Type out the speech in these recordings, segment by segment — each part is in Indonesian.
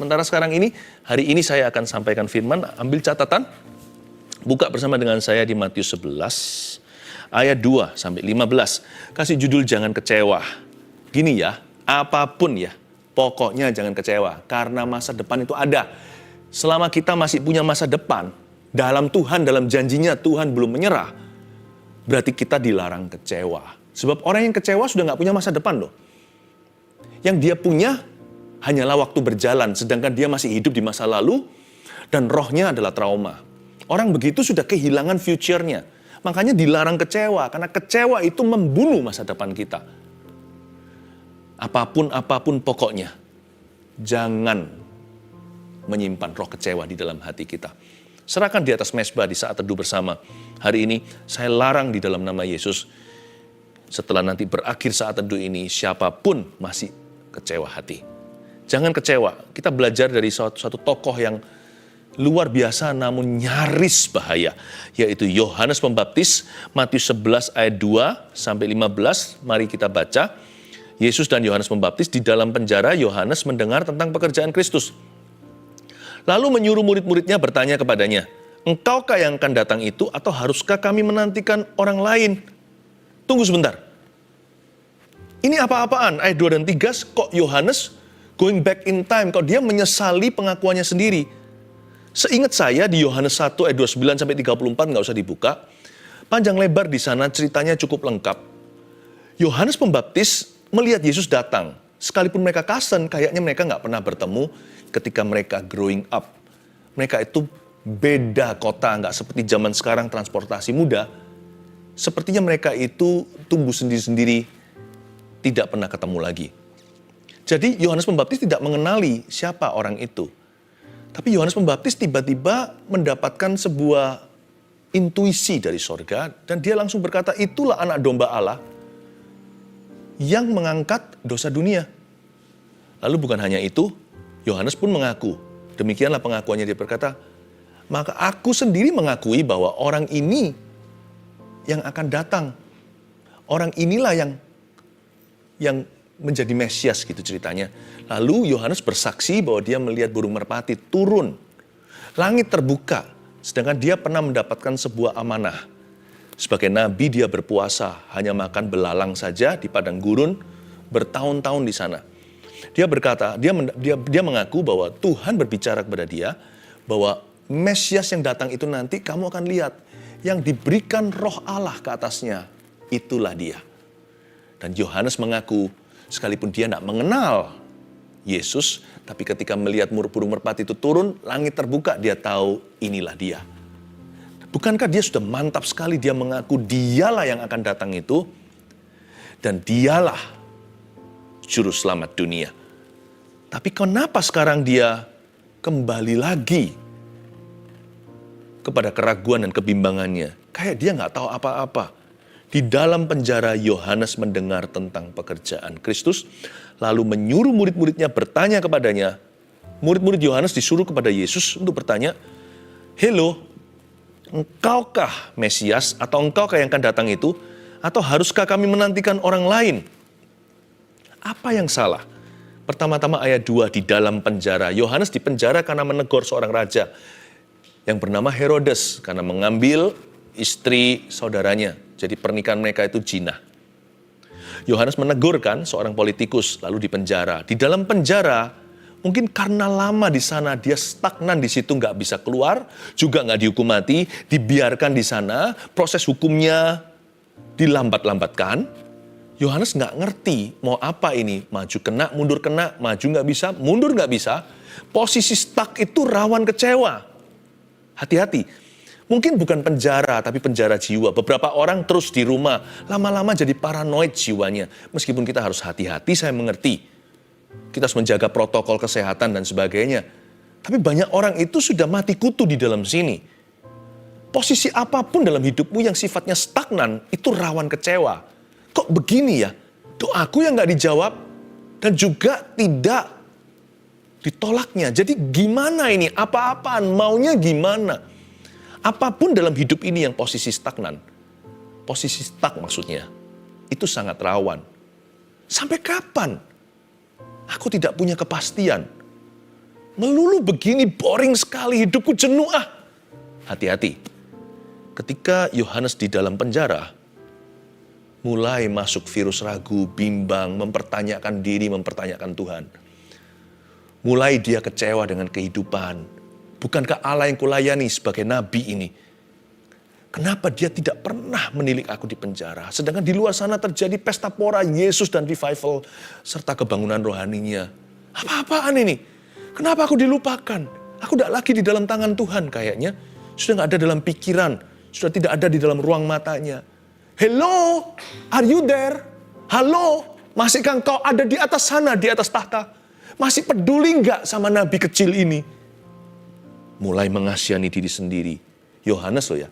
Sementara sekarang ini, hari ini saya akan sampaikan firman, ambil catatan, buka bersama dengan saya di Matius 11, ayat 2 sampai 15. Kasih judul jangan kecewa. Gini ya, apapun ya, pokoknya jangan kecewa. Karena masa depan itu ada. Selama kita masih punya masa depan, dalam Tuhan, dalam janjinya Tuhan belum menyerah, berarti kita dilarang kecewa. Sebab orang yang kecewa sudah nggak punya masa depan loh. Yang dia punya hanyalah waktu berjalan, sedangkan dia masih hidup di masa lalu, dan rohnya adalah trauma. Orang begitu sudah kehilangan future-nya. Makanya dilarang kecewa, karena kecewa itu membunuh masa depan kita. Apapun pokoknya, jangan menyimpan roh kecewa di dalam hati kita. Serahkan di atas mezbah di saat teduh bersama. Hari ini saya larang di dalam nama Yesus. Setelah nanti berakhir saat teduh ini, siapapun masih kecewa hati. Jangan kecewa. Kita belajar dari suatu tokoh yang luar biasa namun nyaris bahaya. Yaitu Yohanes Pembaptis, Matius 11 ayat 2 sampai 15. Mari kita baca. Yesus dan Yohanes Pembaptis di dalam penjara, Yohanes mendengar tentang pekerjaan Kristus. Lalu menyuruh murid-muridnya bertanya kepadanya, "Engkaukah yang akan datang itu atau haruskah kami menantikan orang lain?" Tunggu sebentar. Ini apa-apaan? Ayat 2 dan 3, kok Yohanes going back in time, kok dia menyesali pengakuannya sendiri. Seingat saya di Yohanes 1 ayat 29 sampai 34, nggak usah dibuka. Panjang lebar di sana ceritanya cukup lengkap. Yohanes Pembaptis melihat Yesus datang. Sekalipun mereka cousin, kayaknya mereka nggak pernah bertemu ketika mereka growing up. Mereka itu beda kota, nggak seperti zaman sekarang transportasi mudah. Sepertinya mereka itu tumbuh sendiri-sendiri, tidak pernah ketemu lagi. Jadi Yohanes Pembaptis tidak mengenali siapa orang itu. Tapi Yohanes Pembaptis tiba-tiba mendapatkan sebuah intuisi dari sorga, dan dia langsung berkata, itulah anak domba Allah yang mengangkat dosa dunia. Lalu bukan hanya itu, Yohanes pun mengaku. Demikianlah pengakuannya, dia berkata, maka aku sendiri mengakui bahwa orang ini yang akan datang. Orang inilah yang menjadi Mesias gitu ceritanya. Lalu Yohanes bersaksi bahwa dia melihat burung merpati turun. Langit terbuka, sedangkan dia pernah mendapatkan sebuah amanah. Sebagai nabi dia berpuasa, hanya makan belalang saja di padang gurun, bertahun-tahun di sana. Dia berkata, dia mengaku bahwa Tuhan berbicara kepada dia, bahwa Mesias yang datang itu nanti kamu akan lihat, yang diberikan roh Allah ke atasnya, itulah dia. Dan Yohanes mengaku, sekalipun dia tidak mengenal Yesus, tapi ketika melihat burung merpati itu turun, langit terbuka, dia tahu inilah dia. Bukankah dia sudah mantap sekali, dia mengaku dialah yang akan datang itu, dan dialah juru selamat dunia. Tapi kenapa sekarang dia kembali lagi kepada keraguan dan kebimbangannya? Kayak dia nggak tahu apa-apa. Di dalam penjara Yohanes mendengar tentang pekerjaan Kristus, lalu menyuruh murid-muridnya bertanya kepadanya. Murid-murid Yohanes disuruh kepada Yesus untuk bertanya, "Hello, engkaukah Mesias atau engkaukah yang akan datang itu? Atau haruskah kami menantikan orang lain?" Apa yang salah? Pertama-tama ayat 2, di dalam penjara. Yohanes dipenjara karena menegur seorang raja yang bernama Herodes karena mengambil istri saudaranya. Jadi pernikahan mereka itu zina. Yohanes menegurkan seorang politikus lalu dipenjara. Di dalam penjara, mungkin karena lama di sana dia stagnan di situ, nggak bisa keluar, juga nggak dihukum mati, dibiarkan di sana, proses hukumnya dilambat-lambatkan. Yohanes nggak ngerti mau apa ini, maju kena, mundur kena, maju nggak bisa, mundur nggak bisa. Posisi stuck itu rawan kecewa. Hati-hati. Mungkin bukan penjara, tapi penjara jiwa. Beberapa orang terus di rumah, lama-lama jadi paranoid jiwanya. Meskipun kita harus hati-hati, saya mengerti. Kita harus menjaga protokol kesehatan dan sebagainya. Tapi banyak orang itu sudah mati kutu di dalam sini. Posisi apapun dalam hidupmu yang sifatnya stagnan, itu rawan kecewa. Kok begini ya? Doaku yang gak dijawab dan juga tidak ditolaknya. Jadi gimana ini? Apa-apaan? Maunya gimana? Apapun dalam hidup ini yang posisi stagnan, posisi stuck maksudnya, itu sangat rawan. Sampai kapan? Aku tidak punya kepastian. Melulu begini boring sekali, hidupku jenuh ah. Hati-hati. Ketika Yohanes di dalam penjara, mulai masuk virus ragu, bimbang, mempertanyakan diri, mempertanyakan Tuhan. Mulai dia kecewa dengan kehidupan. Bukankah Allah yang kulayani sebagai nabi ini? Kenapa dia tidak pernah menilik aku di penjara? Sedangkan di luar sana terjadi pesta pora Yesus dan revival serta kebangunan rohaninya. Apa-apaan ini? Kenapa aku dilupakan? Aku tidak lagi di dalam tangan Tuhan kayaknya. Sudah tidak ada dalam pikiran. Sudah tidak ada di dalam ruang matanya. Hello, are you there? Halo, masihkah engkau ada di atas sana, di atas tahta? Masih peduli nggak sama nabi kecil ini? Mulai mengasihani diri sendiri. Yohanes loh ya,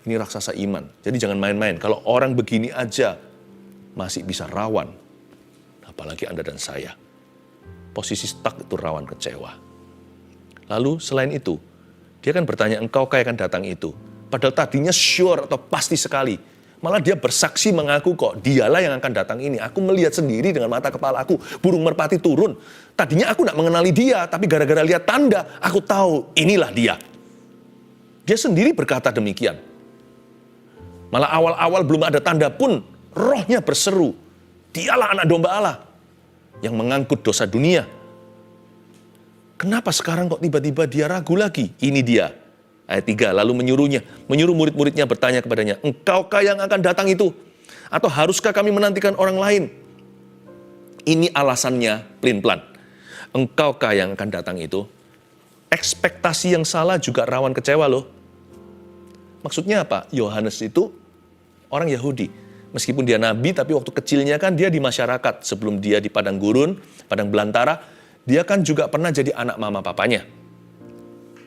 ini raksasa iman. Jadi jangan main-main. Kalau orang begini aja masih bisa rawan. Apalagi Anda dan saya. Posisi stuck itu rawan kecewa. Lalu selain itu, dia kan bertanya, engkau akan datang itu. Padahal tadinya sure atau pasti sekali. Malah dia bersaksi mengaku kok, dialah yang akan datang ini. Aku melihat sendiri dengan mata kepala aku, burung merpati turun. Tadinya aku tidak mengenali dia, tapi gara-gara lihat tanda, aku tahu inilah dia. Dia sendiri berkata demikian. Malah awal-awal belum ada tanda pun, rohnya berseru. Dialah anak domba Allah yang mengangkut dosa dunia. Kenapa sekarang kok tiba-tiba dia ragu lagi? Ini dia. Ayat 3, lalu menyuruh murid-muridnya bertanya kepadanya, engkaukah yang akan datang itu? Atau haruskah kami menantikan orang lain? Ini alasannya pelin-pelan. Engkaukah yang akan datang itu? Ekspektasi yang salah juga rawan kecewa loh. Maksudnya apa? Yohanes itu orang Yahudi. Meskipun dia nabi, tapi waktu kecilnya kan dia di masyarakat. Sebelum dia di padang gurun, padang belantara, dia kan juga pernah jadi anak mama papanya.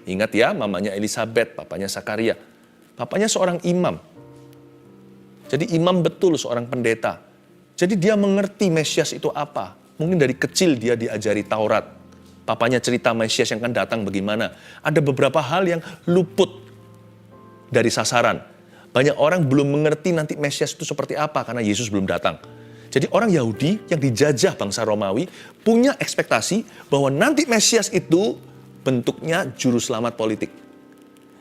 Ingat ya, mamanya Elizabeth, papanya Zakaria. Papanya seorang imam. Jadi imam betul, seorang pendeta. Jadi dia mengerti Mesias itu apa. Mungkin dari kecil dia diajari Taurat. Papanya cerita Mesias yang akan datang bagaimana. Ada beberapa hal yang luput dari sasaran. Banyak orang belum mengerti nanti Mesias itu seperti apa karena Yesus belum datang. Jadi orang Yahudi yang dijajah bangsa Romawi punya ekspektasi bahwa nanti Mesias itu bentuknya juru selamat politik.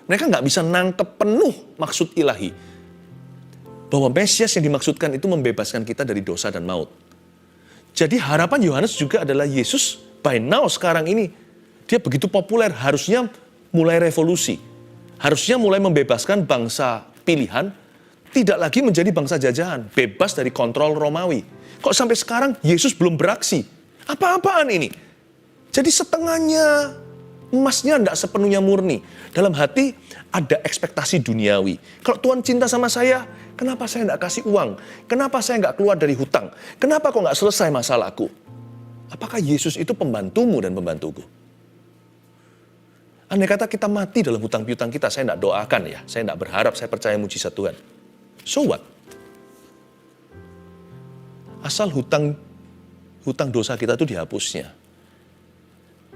Mereka nggak bisa nangkep penuh maksud ilahi. Bahwa Mesias yang dimaksudkan itu membebaskan kita dari dosa dan maut. Jadi harapan Yohanes juga adalah Yesus by now sekarang ini. Dia begitu populer, harusnya mulai revolusi. Harusnya mulai membebaskan bangsa pilihan, tidak lagi menjadi bangsa jajahan, bebas dari kontrol Romawi. Kok sampai sekarang Yesus belum beraksi? Apa-apaan ini? Jadi setengahnya emasnya tidak sepenuhnya murni. Dalam hati ada ekspektasi duniawi. Kalau Tuhan cinta sama saya, kenapa saya tidak kasih uang? Kenapa saya nggak keluar dari hutang? Kenapa kok nggak selesai masalahku? Apakah Yesus itu pembantumu dan pembantuku? Andai kata kita mati dalam hutang piutang kita, saya tidak doakan ya. Saya tidak berharap, saya percaya mujizat Tuhan. So what? Asal hutang dosa kita itu dihapusnya.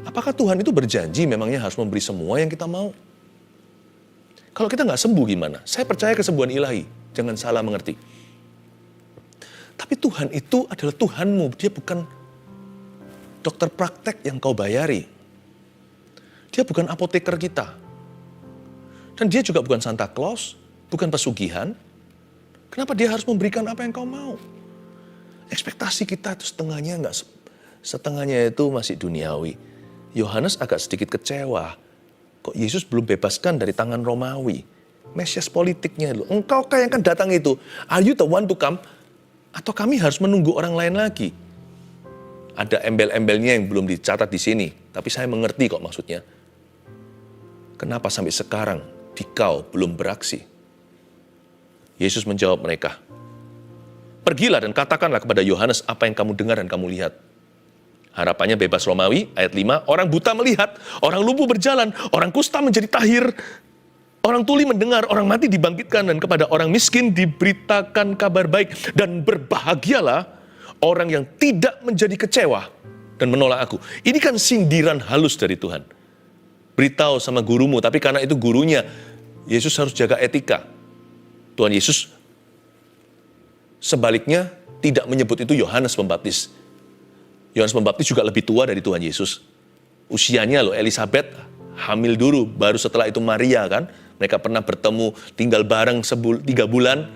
Apakah Tuhan itu berjanji memangnya harus memberi semua yang kita mau? Kalau kita nggak sembuh gimana? Saya percaya kesembuhan ilahi. Jangan salah mengerti. Tapi Tuhan itu adalah Tuhanmu. Dia bukan dokter praktek yang kau bayari. Dia bukan apoteker kita. Dan dia juga bukan Santa Claus, bukan pesugihan. Kenapa dia harus memberikan apa yang kau mau? Ekspektasi kita itu setengahnya itu masih duniawi. Yohanes agak sedikit kecewa. Kok Yesus belum bebaskan dari tangan Romawi? Mesias politiknya loh. Engkau yang akan datang itu. Are you the one to come? Atau kami harus menunggu orang lain lagi? Ada embel-embelnya yang belum dicatat di sini. Tapi saya mengerti kok maksudnya. Kenapa sampai sekarang dikau belum beraksi? Yesus menjawab mereka. Pergilah dan katakanlah kepada Yohanes apa yang kamu dengar dan kamu lihat. Harapannya bebas Romawi, ayat 5, orang buta melihat, orang lumpuh berjalan, orang kusta menjadi tahir, orang tuli mendengar, orang mati dibangkitkan, dan kepada orang miskin diberitakan kabar baik. Dan berbahagialah orang yang tidak menjadi kecewa dan menolak aku. Ini kan sindiran halus dari Tuhan. Beritahu sama gurumu, tapi karena itu gurunya, Yesus harus jaga etika. Tuhan Yesus sebaliknya tidak menyebut itu Yohanes Pembaptis. Yohanes Pembaptis juga lebih tua dari Tuhan Yesus. Usianya loh, Elizabeth hamil dulu, baru setelah itu Maria kan. Mereka pernah bertemu, tinggal bareng 3 bulan.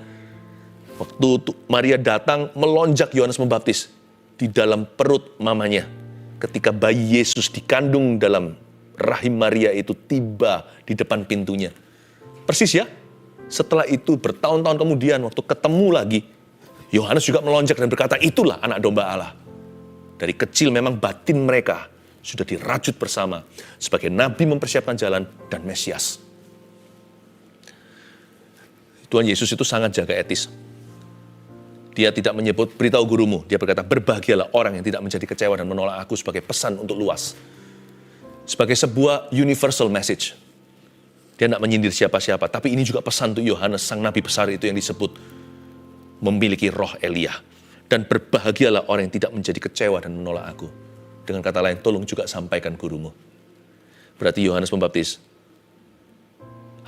Waktu Maria datang, melonjak Yohanes Pembaptis di dalam perut mamanya. Ketika bayi Yesus dikandung dalam rahim Maria itu tiba di depan pintunya. Persis ya, setelah itu bertahun-tahun kemudian waktu ketemu lagi, Yohanes juga melonjak dan berkata, itulah anak domba Allah. Dari kecil memang batin mereka sudah dirajut bersama sebagai nabi mempersiapkan jalan dan Mesias. Tuhan Yesus itu sangat jaga etis. Dia tidak menyebut beritahu gurumu. Dia berkata berbahagialah orang yang tidak menjadi kecewa dan menolak aku sebagai pesan untuk luas. Sebagai sebuah universal message. Dia tidak menyindir siapa-siapa. Tapi ini juga pesan untuk Yohanes, sang nabi besar itu yang disebut memiliki roh Elia. Dan berbahagialah orang yang tidak menjadi kecewa dan menolak aku. Dengan kata lain, tolong juga sampaikan gurumu. Berarti Yohanes Pembaptis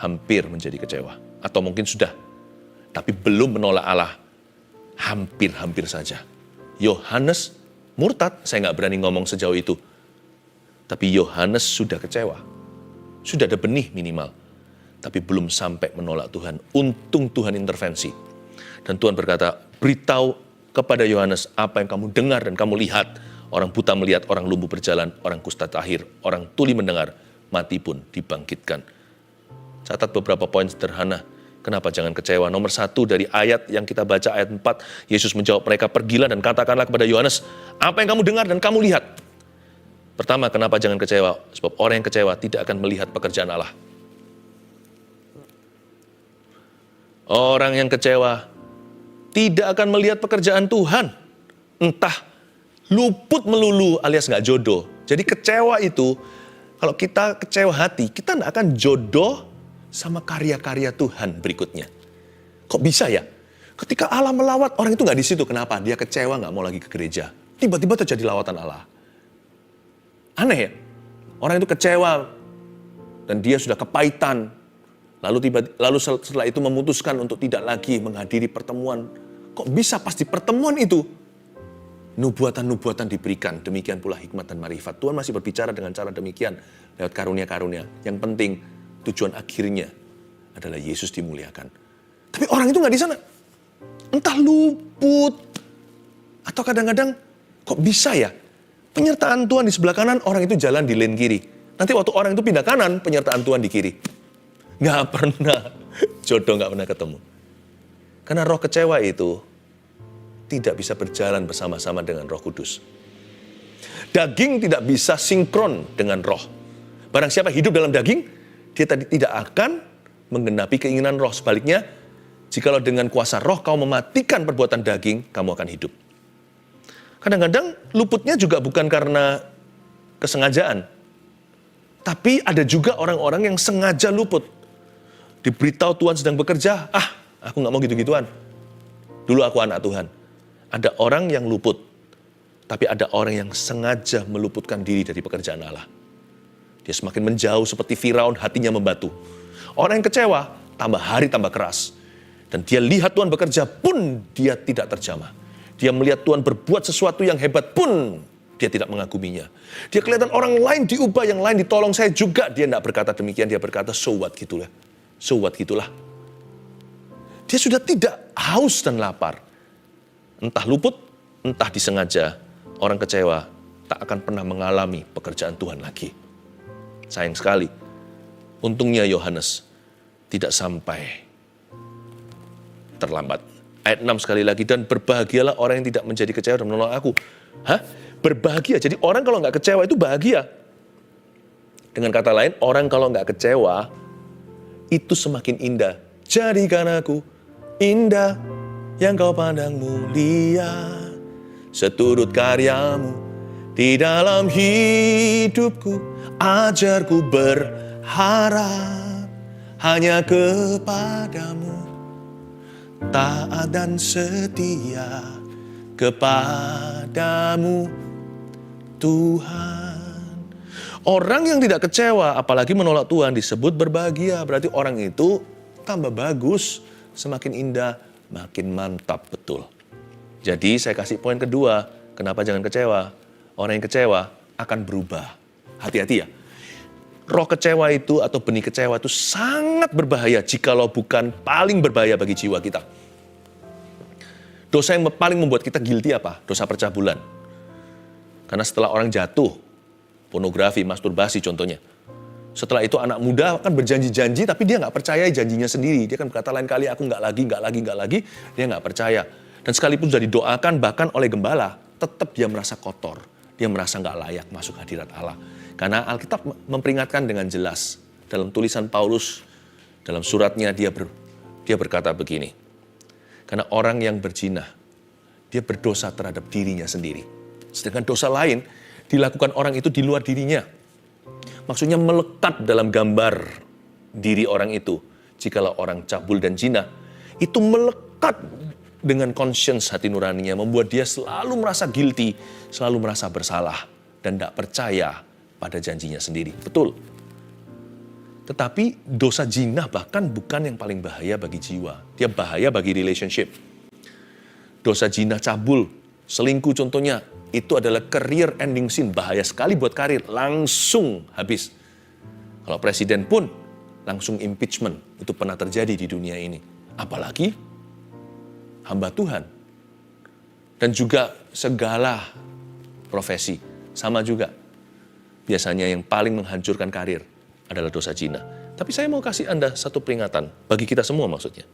hampir menjadi kecewa. Atau mungkin sudah, tapi belum menolak Allah. Hampir-hampir saja. Yohanes murtad, saya nggak berani ngomong sejauh itu. Tapi Yohanes sudah kecewa. Sudah ada benih minimal. Tapi belum sampai menolak Tuhan. Untung Tuhan intervensi. Dan Tuhan berkata, beritahu kepada Yohanes apa yang kamu dengar dan kamu lihat. Orang buta melihat, orang lumpuh berjalan, orang kusta tahir, orang tuli mendengar, mati pun dibangkitkan. Catat beberapa poin sederhana. Kenapa jangan kecewa? Nomor 1 dari ayat yang kita baca, ayat 4. Yesus menjawab mereka, pergilah dan katakanlah kepada Yohanes, apa yang kamu dengar dan kamu lihat. Pertama, kenapa jangan kecewa? Sebab orang yang kecewa tidak akan melihat pekerjaan Allah. Orang yang kecewa tidak akan melihat pekerjaan Tuhan. Entah luput melulu alias nggak jodoh. Jadi kecewa itu, kalau kita kecewa hati, kita nggak akan jodoh sama karya-karya Tuhan berikutnya. Kok bisa ya? Ketika Allah melawat, orang itu nggak di situ. Kenapa? Dia kecewa, nggak mau lagi ke gereja. Tiba-tiba terjadi lawatan Allah. Aneh ya? Orang itu kecewa dan dia sudah kepahitan. Lalu setelah itu memutuskan untuk tidak lagi menghadiri pertemuan. Kok bisa pas di pertemuan itu? Nubuatan-nubuatan diberikan. Demikian pula hikmat dan marifat. Tuhan masih berbicara dengan cara demikian lewat karunia-karunia. Yang penting tujuan akhirnya adalah Yesus dimuliakan. Tapi orang itu nggak di sana. Entah luput. Atau kadang-kadang kok bisa ya? Penyertaan Tuhan di sebelah kanan, orang itu jalan di lane kiri. Nanti waktu orang itu pindah kanan, penyertaan Tuhan di kiri. Nggak pernah. Jodoh nggak pernah ketemu. Karena roh kecewa itu tidak bisa berjalan bersama-sama dengan Roh Kudus. Daging tidak bisa sinkron dengan roh. Barang siapa hidup dalam daging, dia tadi tidak akan menggenapi keinginan roh. Sebaliknya, jikalau dengan kuasa roh kau mematikan perbuatan daging, kamu akan hidup. Kadang-kadang luputnya juga bukan karena kesengajaan. Tapi ada juga orang-orang yang sengaja luput. Diberitahu Tuhan sedang bekerja, aku nggak mau gitu-gituan. Dulu aku anak Tuhan. Ada orang yang luput, tapi ada orang yang sengaja meluputkan diri dari pekerjaan Allah. Dia semakin menjauh seperti Firaun, hatinya membatu. Orang yang kecewa, tambah hari tambah keras. Dan dia lihat Tuhan bekerja pun dia tidak terjamah. Dia melihat Tuhan berbuat sesuatu yang hebat pun dia tidak mengaguminya. Dia kelihatan orang lain diubah, yang lain ditolong, saya juga. Dia tidak berkata demikian, dia berkata so what gitulah. So what gitulah. Dia sudah tidak haus dan lapar. Entah luput, entah disengaja. Orang kecewa tak akan pernah mengalami pekerjaan Tuhan lagi. Sayang sekali. Untungnya Yohanes tidak sampai terlambat. Ayat 6 sekali lagi, dan berbahagialah orang yang tidak menjadi kecewa dan menolak aku. Berbahagia. Jadi orang kalau nggak kecewa itu bahagia. Dengan kata lain, orang kalau nggak kecewa itu semakin indah. Jadikan aku indah yang kau pandang mulia, seturut karyamu di dalam hidupku. Ajarku berharap hanya kepadamu, taat dan setia kepadamu Tuhan. Orang yang tidak kecewa apalagi menolak Tuhan disebut berbahagia. Berarti orang itu tambah bagus, semakin indah, makin mantap betul. Jadi saya kasih poin kedua, kenapa jangan kecewa? Orang yang kecewa akan berubah. Hati-hati ya. Roh kecewa itu atau benih kecewa itu sangat berbahaya jikalau bukan paling berbahaya bagi jiwa kita. Dosa yang paling membuat kita guilty apa? Dosa percabulan. Karena setelah orang jatuh, pornografi, masturbasi contohnya. Setelah itu anak muda akan berjanji-janji tapi dia nggak percaya janjinya sendiri. Dia akan berkata lain kali aku nggak lagi. Dia nggak percaya. Dan sekalipun sudah didoakan bahkan oleh gembala, tetap dia merasa kotor. Dia merasa nggak layak masuk hadirat Allah. Karena Alkitab memperingatkan dengan jelas. Dalam tulisan Paulus, dalam suratnya dia berkata begini. Karena orang yang berzina, dia berdosa terhadap dirinya sendiri. Sedangkan dosa lain dilakukan orang itu di luar dirinya. Maksudnya melekat dalam gambar diri orang itu. Jikalau orang cabul dan zina, itu melekat dengan conscience hati nuraninya, membuat dia selalu merasa guilty, selalu merasa bersalah, dan tidak percaya pada janjinya sendiri. Betul. Tetapi dosa zina bahkan bukan yang paling bahaya bagi jiwa. Dia bahaya bagi relationship. Dosa zina, cabul, selingkuh contohnya, itu adalah career ending sin. Bahaya sekali buat karir, langsung habis. Kalau presiden pun langsung impeachment. Itu pernah terjadi di dunia ini. Apalagi hamba Tuhan. Dan juga segala profesi. Sama juga. Biasanya yang paling menghancurkan karir adalah dosa zina. Tapi saya mau kasih Anda satu peringatan. Bagi kita semua maksudnya.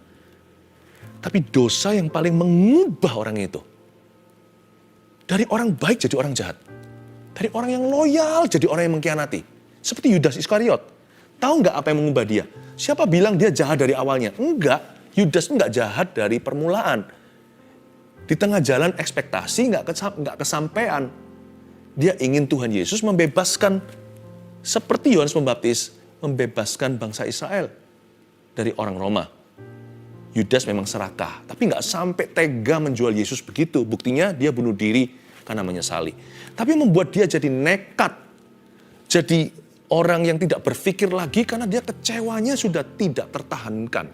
Tapi dosa yang paling mengubah orang itu. Dari orang baik jadi orang jahat. Dari orang yang loyal jadi orang yang mengkhianati. Seperti Yudas Iskariot. Tahu nggak apa yang mengubah dia? Siapa bilang dia jahat dari awalnya? Enggak. Yudas nggak jahat dari permulaan. Di tengah jalan ekspektasi nggak kesampaian. Dia ingin Tuhan Yesus membebaskan, seperti Yohanes Pembaptis, membebaskan bangsa Israel dari orang Roma. Yudas memang serakah, tapi nggak sampai tega menjual Yesus begitu. Buktinya dia bunuh diri karena menyesali. Tapi membuat dia jadi nekat, jadi orang yang tidak berpikir lagi karena dia kecewanya sudah tidak tertahankan.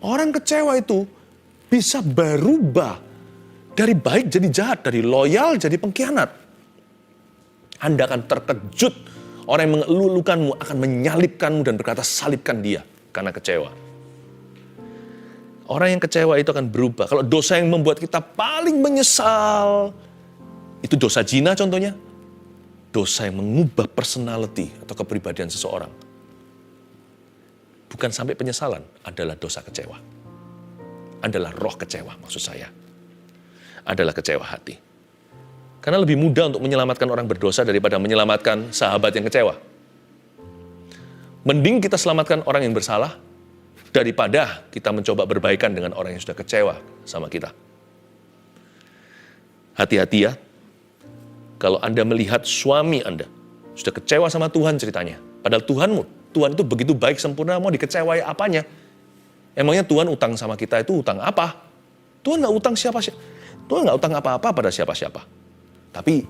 Orang kecewa itu bisa berubah dari baik jadi jahat, dari loyal jadi pengkhianat. Anda akan terkejut, orang yang mengeluhkanmu akan menyalibkanmu dan berkata salibkan dia karena kecewa. Orang yang kecewa itu akan berubah. Kalau dosa yang membuat kita paling menyesal, itu dosa zina contohnya. Dosa yang mengubah personality atau kepribadian seseorang. Bukan sampai penyesalan, adalah dosa kecewa. Adalah roh kecewa maksud saya. Adalah kecewa hati. Karena lebih mudah untuk menyelamatkan orang berdosa daripada menyelamatkan sahabat yang kecewa. Mending kita selamatkan orang yang bersalah, daripada kita mencoba berbaikan dengan orang yang sudah kecewa sama kita. Hati-hati ya, kalau Anda melihat suami Anda sudah kecewa sama Tuhan ceritanya. Padahal Tuhan itu begitu baik sempurna, mau dikecewai apanya? Emangnya Tuhan utang sama kita itu utang apa? Tuhan nggak utang siapa-siapa. Tuhan nggak utang apa-apa pada siapa-siapa. Tapi,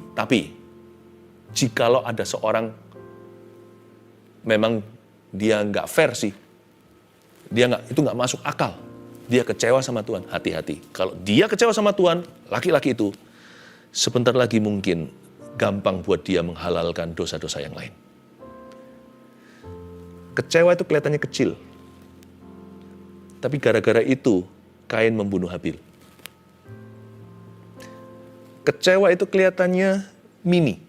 jikalau ada seorang memang dia nggak fair sih, itu nggak masuk akal. Dia kecewa sama Tuhan, hati-hati. Kalau dia kecewa sama Tuhan, laki-laki itu, sebentar lagi mungkin gampang buat dia menghalalkan dosa-dosa yang lain. Kecewa itu kelihatannya kecil. Tapi gara-gara itu, Kain membunuh Habil. Kecewa itu kelihatannya mini.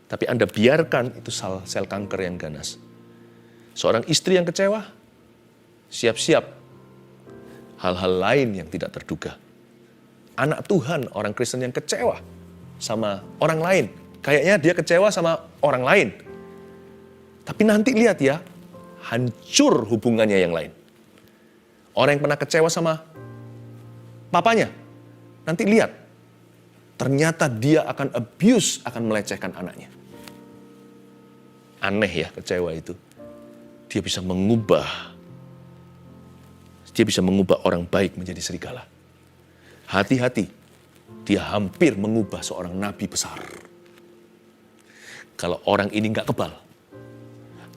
Tapi Anda biarkan itu sel kanker yang ganas. Seorang istri yang kecewa, siap-siap hal-hal lain yang tidak terduga. Anak Tuhan, orang Kristen yang kecewa sama orang lain. Kayaknya dia kecewa sama orang lain. Tapi nanti lihat ya, hancur hubungannya yang lain. Orang yang pernah kecewa sama papanya, nanti lihat. Ternyata dia akan abuse, akan melecehkan anaknya. Aneh ya kecewa itu. Dia bisa mengubah orang baik menjadi serigala. Hati-hati, dia hampir mengubah seorang nabi besar. Kalau orang ini nggak kebal,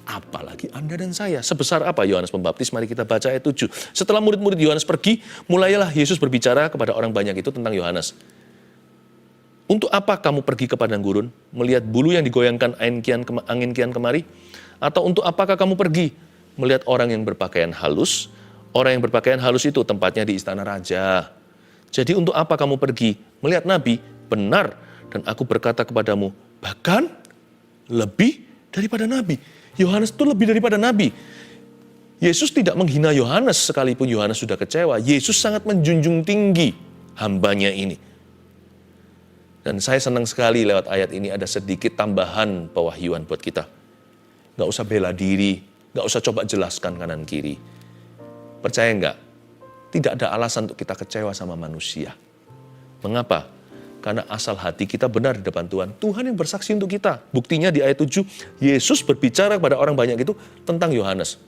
apalagi Anda dan saya. Sebesar apa Yohanes Pembaptis? Mari kita baca ayat 7. Setelah murid-murid Yohanes pergi, mulailah Yesus berbicara kepada orang banyak itu tentang Yohanes. Untuk apa kamu pergi ke padang gurun, melihat bulu yang digoyangkan angin kian kemari? Atau untuk apakah kamu pergi, melihat orang yang berpakaian halus? Orang yang berpakaian halus itu tempatnya di istana raja. Jadi untuk apa kamu pergi, melihat nabi? Benar, dan aku berkata kepadamu, bahkan lebih daripada nabi. Yohanes itu lebih daripada nabi. Yesus tidak menghina Yohanes sekalipun Yohanes sudah kecewa. Yesus sangat menjunjung tinggi hambanya ini. Dan saya senang sekali lewat ayat ini ada sedikit tambahan pewahyuan buat kita. Gak usah bela diri, gak usah coba jelaskan kanan kiri. Percaya nggak? Tidak ada alasan untuk kita kecewa sama manusia. Mengapa? Karena asal hati kita benar di depan Tuhan. Tuhan yang bersaksi untuk kita. Buktinya di ayat 7, Yesus berbicara kepada orang banyak itu tentang Yohanes.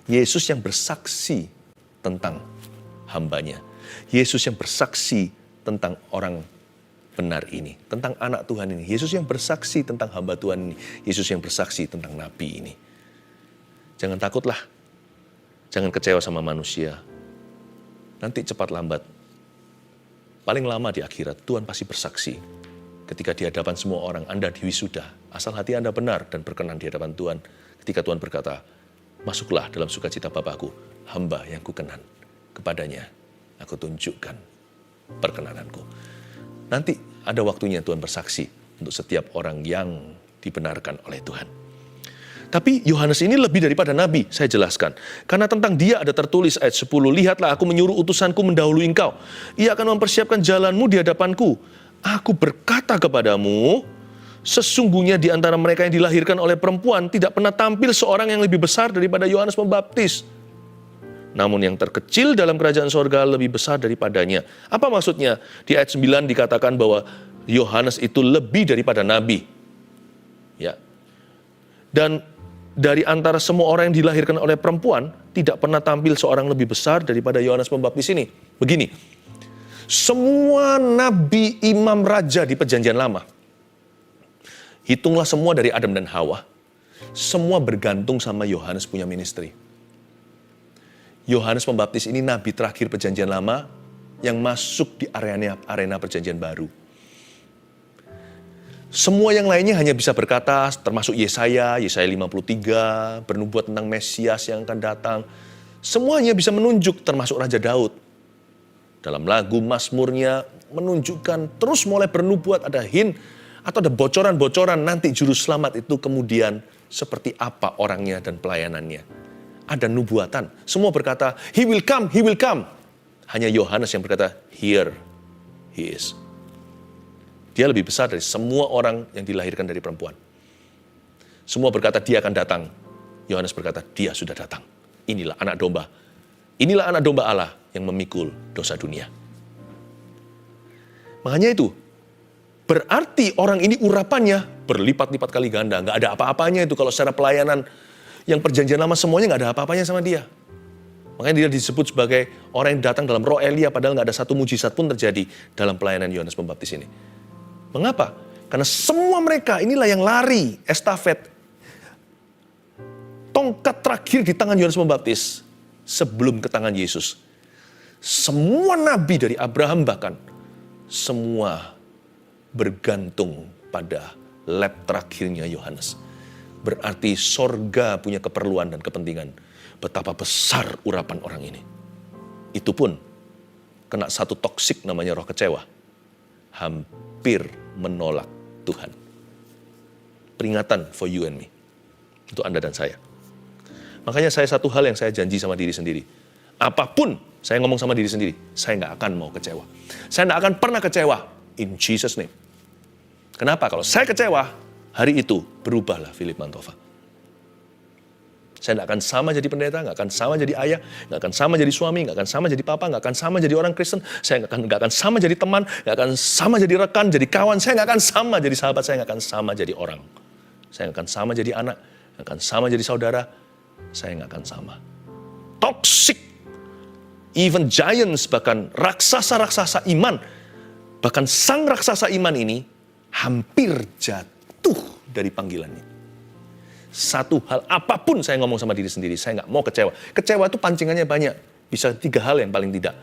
Yesus yang bersaksi tentang hambanya. Yesus yang bersaksi tentang orang benar ini, tentang anak Tuhan ini. Yesus yang bersaksi tentang hamba Tuhan ini. Yesus yang bersaksi tentang nabi ini. Jangan takutlah. Jangan kecewa sama manusia. Nanti cepat lambat, paling lama di akhirat, Tuhan pasti bersaksi. Ketika di hadapan semua orang, Anda diwisuda. Asal hati Anda benar dan berkenan di hadapan Tuhan. Ketika Tuhan berkata, masuklah dalam sukacita Bapakku, hamba yang kukenan. Kepadanya, aku tunjukkan perkenananku. Nanti ada waktunya Tuhan bersaksi untuk setiap orang yang dibenarkan oleh Tuhan. Tapi Yohanes ini lebih daripada nabi, saya jelaskan. Karena tentang dia ada tertulis ayat 10, lihatlah aku menyuruh utusanku mendahului engkau. Ia akan mempersiapkan jalanmu di hadapanku. Aku berkata kepadamu, sesungguhnya di antara mereka yang dilahirkan oleh perempuan tidak pernah tampil seorang yang lebih besar daripada Yohanes Pembaptis. Namun yang terkecil dalam kerajaan sorga lebih besar daripadanya. Apa maksudnya? Di ayat 9 dikatakan bahwa Yohanes itu lebih daripada nabi. Ya. Dan dari antara semua orang yang dilahirkan oleh perempuan, tidak pernah tampil seorang lebih besar daripada Yohanes Pembaptis ini. Begini, semua nabi, imam, raja di perjanjian lama, hitunglah semua dari Adam dan Hawa, semua bergantung sama Yohanes punya ministry. Yohanes Pembaptis ini nabi terakhir perjanjian lama yang masuk di arena perjanjian baru. Semua yang lainnya hanya bisa berkata, termasuk Yesaya 53, bernubuat tentang Mesias yang akan datang. Semuanya bisa menunjuk, termasuk Raja Daud. Dalam lagu Mazmurnya menunjukkan, terus mulai bernubuat, ada hint, atau ada bocoran-bocoran nanti juru selamat itu kemudian seperti apa orangnya dan pelayanannya. Ada nubuatan. Semua berkata, he will come, he will come. Hanya Yohanes yang berkata, here he is. Dia lebih besar dari semua orang yang dilahirkan dari perempuan. Semua berkata, dia akan datang. Yohanes berkata, dia sudah datang. Inilah anak domba. Inilah anak domba Allah yang memikul dosa dunia. Makanya itu, berarti orang ini urapannya berlipat-lipat kali ganda. Nggak ada apa-apanya itu kalau secara pelayanan yang perjanjian lama semuanya nggak ada apa-apanya sama dia. Makanya dia disebut sebagai orang yang datang dalam roh Elia, padahal nggak ada satu mujizat pun terjadi dalam pelayanan Yohanes Pembaptis ini. Mengapa? Karena semua mereka inilah yang lari estafet. Tongkat terakhir di tangan Yohanes Pembaptis sebelum ke tangan Yesus. Semua nabi dari Abraham bahkan, semua bergantung pada lap terakhirnya Yohanes. Berarti sorga punya keperluan dan kepentingan. Betapa besar urapan orang ini. Itu pun kena satu toksik namanya roh kecewa. Hampir menolak Tuhan. Peringatan for you and me. Untuk Anda dan saya. Makanya saya satu hal yang saya janji sama diri sendiri. Apapun saya ngomong sama diri sendiri, saya nggak akan mau kecewa. Saya nggak akan pernah kecewa. In Jesus' name. Kenapa? Kalau saya kecewa, hari itu berubahlah Philip Mantova. Saya nggak akan sama jadi pendeta, nggak akan sama jadi ayah, nggak akan sama jadi suami, nggak akan sama jadi papa, nggak akan sama jadi orang Kristen. Saya nggak akan sama jadi teman, nggak akan sama jadi rekan, jadi kawan. Saya nggak akan sama jadi sahabat, saya nggak akan sama jadi orang. Saya nggak akan sama jadi anak, nggak akan sama jadi saudara. Saya nggak akan sama. Toxic, even giants, bahkan raksasa-raksasa iman, bahkan sang raksasa iman ini hampir jatuh dari panggilannya. Satu hal, apapun saya ngomong sama diri sendiri, saya nggak mau kecewa. Kecewa itu pancingannya banyak. Bisa 3 hal yang paling tidak.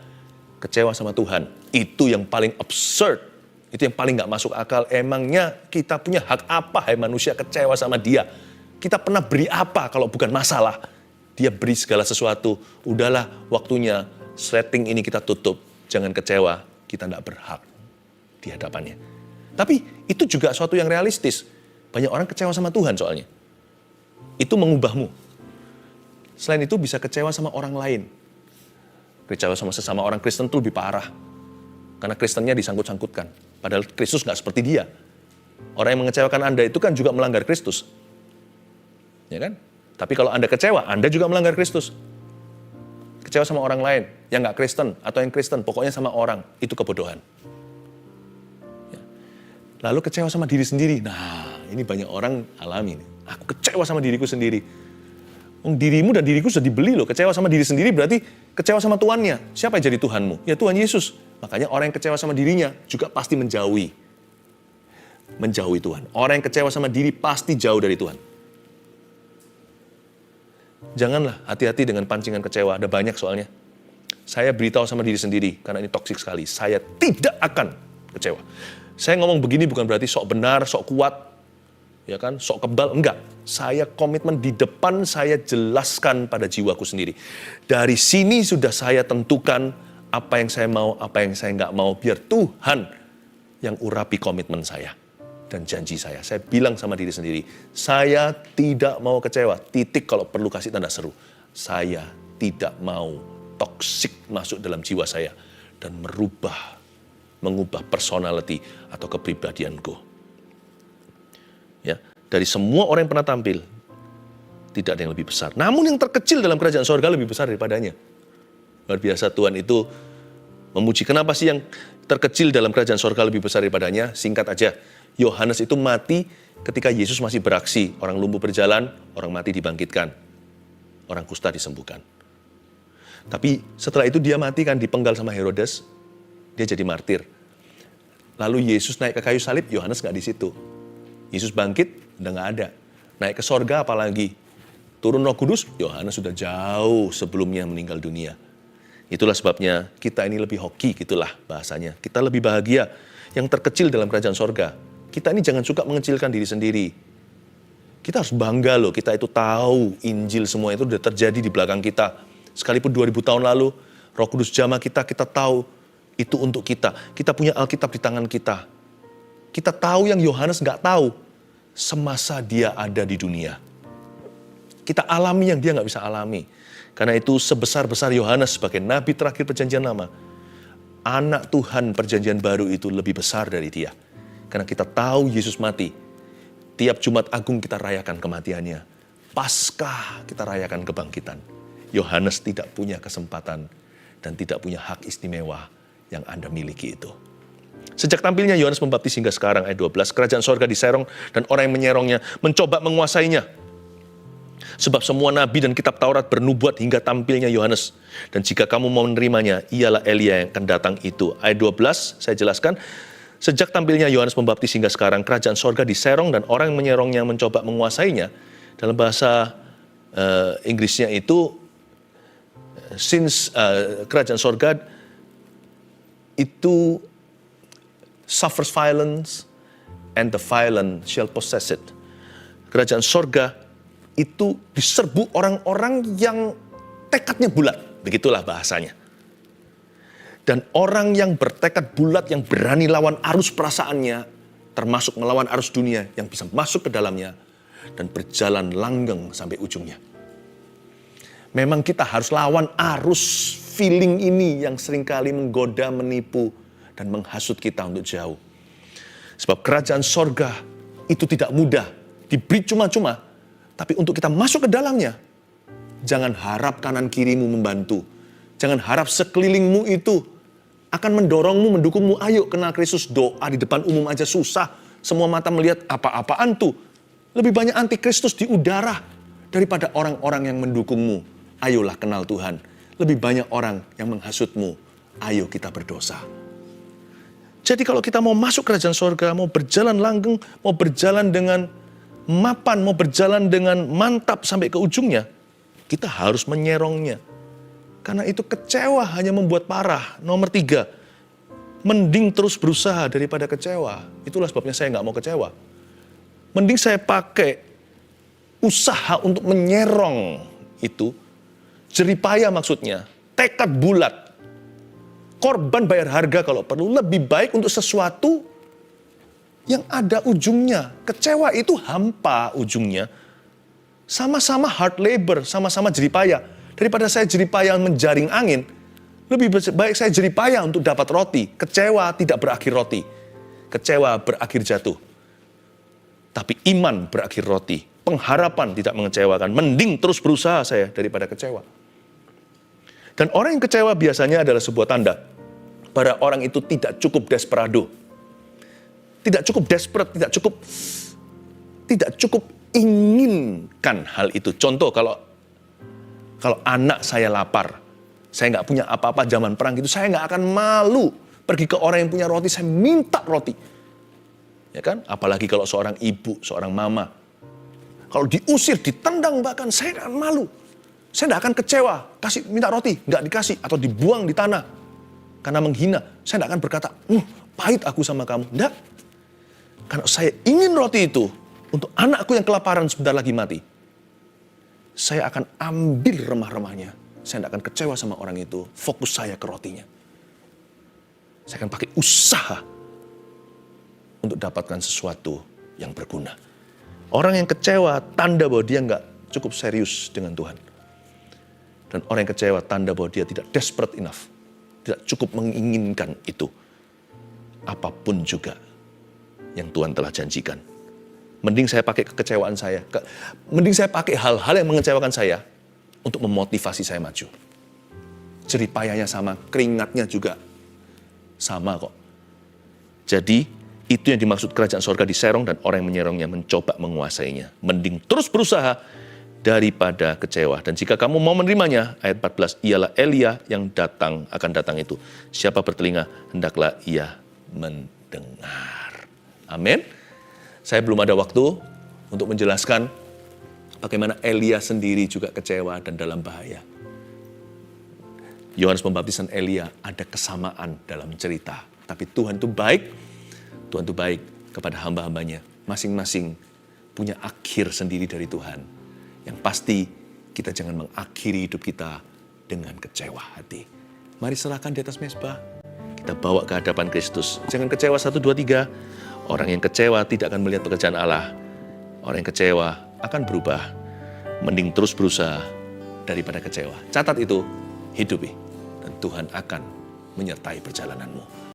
Kecewa sama Tuhan, itu yang paling absurd. Itu yang paling gak masuk akal. Emangnya kita punya hak apa, hai manusia, kecewa sama dia? Kita pernah beri apa kalau bukan masalah? Dia beri segala sesuatu. Udahlah, waktunya setting ini kita tutup. Jangan kecewa, kita gak berhak di hadapannya. Tapi itu juga suatu yang realistis. Banyak orang kecewa sama Tuhan soalnya. Itu mengubahmu. Selain itu bisa kecewa sama orang lain. Kecewa sama sesama orang Kristen itu lebih parah. Karena Kristennya disangkut-sangkutkan. Padahal Kristus gak seperti dia. Orang yang mengecewakan Anda itu kan juga melanggar Kristus. Ya kan? Tapi kalau Anda kecewa, Anda juga melanggar Kristus. Kecewa sama orang lain, yang gak Kristen atau yang Kristen, pokoknya sama orang, itu kebodohan. Ya. Lalu kecewa sama diri sendiri. Nah, ini banyak orang alami. Aku kecewa sama diriku sendiri. Dirimu dan diriku sudah dibeli loh. Kecewa sama diri sendiri berarti kecewa sama tuannya. Siapa yang jadi Tuhanmu? Ya Tuhan Yesus. Makanya orang yang kecewa sama dirinya juga pasti menjauhi Tuhan. Orang yang kecewa sama diri pasti jauh dari Tuhan. Janganlah hati-hati dengan pancingan kecewa. Ada banyak soalnya. Saya beritahu sama diri sendiri, karena ini toksik sekali. Saya tidak akan kecewa. Saya ngomong begini bukan berarti sok benar, sok kuat, ya kan, sok kebal. Enggak. Saya komitmen di depan, saya jelaskan pada jiwaku sendiri. Dari sini sudah saya tentukan apa yang saya mau, apa yang saya nggak mau. Biar Tuhan yang urapi komitmen saya dan janji saya. Saya bilang sama diri sendiri, saya tidak mau kecewa. Titik kalau perlu kasih tanda seru. Saya tidak mau toksik masuk dalam jiwa saya dan mengubah personality atau kepribadianku. Ya, dari semua orang yang pernah tampil, tidak ada yang lebih besar. Namun yang terkecil dalam kerajaan sorga lebih besar daripadanya. Luar biasa, Tuhan itu memuji. Kenapa sih yang terkecil dalam kerajaan sorga lebih besar daripadanya? Singkat aja, Yohanes itu mati ketika Yesus masih beraksi. Orang lumpuh berjalan, orang mati dibangkitkan. Orang kusta disembuhkan. Tapi setelah itu dia mati kan, dipenggal sama Herodes. Dia jadi martir. Lalu Yesus naik ke kayu salib, Yohanes nggak di situ. Yesus bangkit, udah nggak ada. Naik ke sorga apalagi. Turun Roh Kudus, Yohanes sudah jauh sebelumnya meninggal dunia. Itulah sebabnya kita ini lebih hoki, gitulah bahasanya. Kita lebih bahagia yang terkecil dalam kerajaan sorga. Kita ini jangan suka mengecilkan diri sendiri. Kita harus bangga loh, kita itu tahu Injil semua itu sudah terjadi di belakang kita. Sekalipun 2000 tahun lalu, Roh Kudus jamah kita tahu itu untuk kita. Kita punya Alkitab di tangan kita. Kita tahu yang Yohanes nggak tahu semasa dia ada di dunia. Kita alami yang dia nggak bisa alami. Karena itu sebesar-besar Yohanes sebagai nabi terakhir perjanjian lama, anak Tuhan perjanjian baru itu lebih besar dari dia. Karena kita tahu Yesus mati. Tiap Jumat Agung kita rayakan kematiannya. Paskah kita rayakan kebangkitan. Yohanes tidak punya kesempatan dan tidak punya hak istimewa yang Anda miliki itu. Sejak tampilnya Yohanes Pembaptis hingga sekarang, ayat 12, kerajaan sorga diserong dan orang yang menyerongnya mencoba menguasainya. Sebab semua nabi dan kitab Taurat bernubuat hingga tampilnya Yohanes. Dan jika kamu mau menerimanya, ialah Elia yang akan datang itu. Ayat 12, saya jelaskan. Sejak tampilnya Yohanes Pembaptis hingga sekarang, kerajaan sorga diserong dan orang yang menyerongnya mencoba menguasainya. Dalam bahasa Inggrisnya itu, kerajaan sorga itu suffers violence and the violent shall possess it. Kerajaan sorga itu diserbu orang-orang yang tekadnya bulat. Begitulah bahasanya. Dan orang yang bertekad bulat, yang berani lawan arus perasaannya, termasuk melawan arus dunia, yang bisa masuk ke dalamnya, dan berjalan langgeng sampai ujungnya. Memang kita harus lawan arus feeling ini yang seringkali menggoda, menipu, dan menghasut kita untuk jauh. Sebab kerajaan sorga itu tidak mudah, diberi cuma-cuma. Tapi untuk kita masuk ke dalamnya, jangan harap kanan kirimu membantu. Jangan harap sekelilingmu itu akan mendorongmu, mendukungmu. Ayo kenal Kristus, doa di depan umum aja susah. Semua mata melihat apa-apaan tuh. Lebih banyak antikristus di udara daripada orang-orang yang mendukungmu. Ayolah kenal Tuhan. Lebih banyak orang yang menghasutmu. Ayo kita berdosa. Jadi kalau kita mau masuk kerajaan sorga, mau berjalan langgeng, mau berjalan dengan mapan, mau berjalan dengan mantap sampai ke ujungnya, kita harus menyerongnya. Karena itu kecewa hanya membuat parah. Nomor 3, Mending terus berusaha daripada kecewa. Itulah sebabnya saya nggak mau kecewa. Mending saya pakai usaha untuk menyerong itu. Jeripaya maksudnya. Tekad bulat. Korban bayar harga kalau perlu. Lebih baik untuk sesuatu yang ada ujungnya. Kecewa itu hampa ujungnya. Sama-sama hard labor, sama-sama jeripaya. Daripada saya jeripaya menjaring angin, lebih baik saya jeripaya untuk dapat roti. Kecewa tidak berakhir roti. Kecewa berakhir jatuh. Tapi iman berakhir roti. Pengharapan tidak mengecewakan. Mending terus berusaha saya daripada kecewa. Dan orang yang kecewa biasanya adalah sebuah tanda bahwa orang itu tidak cukup desperado. Tidak cukup desperate, tidak cukup inginkan hal itu. Contoh kalau anak saya lapar, saya nggak punya apa-apa zaman perang gitu, saya nggak akan malu pergi ke orang yang punya roti, saya minta roti. Ya kan? Apalagi kalau seorang ibu, seorang mama. Kalau diusir, ditendang bahkan, saya nggak akan malu. Saya nggak akan kecewa, minta roti, nggak dikasih, atau dibuang di tanah. Karena menghina, saya nggak akan berkata, pahit aku sama kamu. Nggak. Karena saya ingin roti itu untuk anakku yang kelaparan sebentar lagi mati. Saya akan ambil remah-remahnya. Saya tidak akan kecewa sama orang itu. Fokus saya ke rotinya. Saya akan pakai usaha untuk dapatkan sesuatu yang berguna. Orang yang kecewa, tanda bahwa dia nggak cukup serius dengan Tuhan. Dan orang yang kecewa, tanda bahwa dia tidak desperate enough. Tidak cukup menginginkan itu. Apapun juga yang Tuhan telah janjikan. Mending saya pakai kekecewaan saya. Mending saya pakai hal-hal yang mengecewakan saya untuk memotivasi saya maju. Jeripayanya sama, keringatnya juga sama kok. Jadi, itu yang dimaksud kerajaan sorga diserong dan orang yang menyerongnya mencoba menguasainya. Mending terus berusaha daripada kecewa. Dan jika kamu mau menerimanya, ayat 14, ialah Elia yang akan datang itu. Siapa bertelinga, hendaklah ia mendengar. Amin. Saya belum ada waktu untuk menjelaskan bagaimana Elia sendiri juga kecewa dan dalam bahaya. Yohanes Pembaptis dan Elia ada kesamaan dalam cerita. Tapi Tuhan itu baik. Tuhan itu baik kepada hamba-hambanya. Masing-masing punya akhir sendiri dari Tuhan. Yang pasti kita jangan mengakhiri hidup kita dengan kecewa hati. Mari serahkan di atas mezbah. Kita bawa ke hadapan Kristus. Jangan kecewa 1, 2, 3. Orang yang kecewa tidak akan melihat pekerjaan Allah. Orang yang kecewa akan berubah. Mending terus berusaha daripada kecewa. Catat itu, hidupi. Dan Tuhan akan menyertai perjalananmu.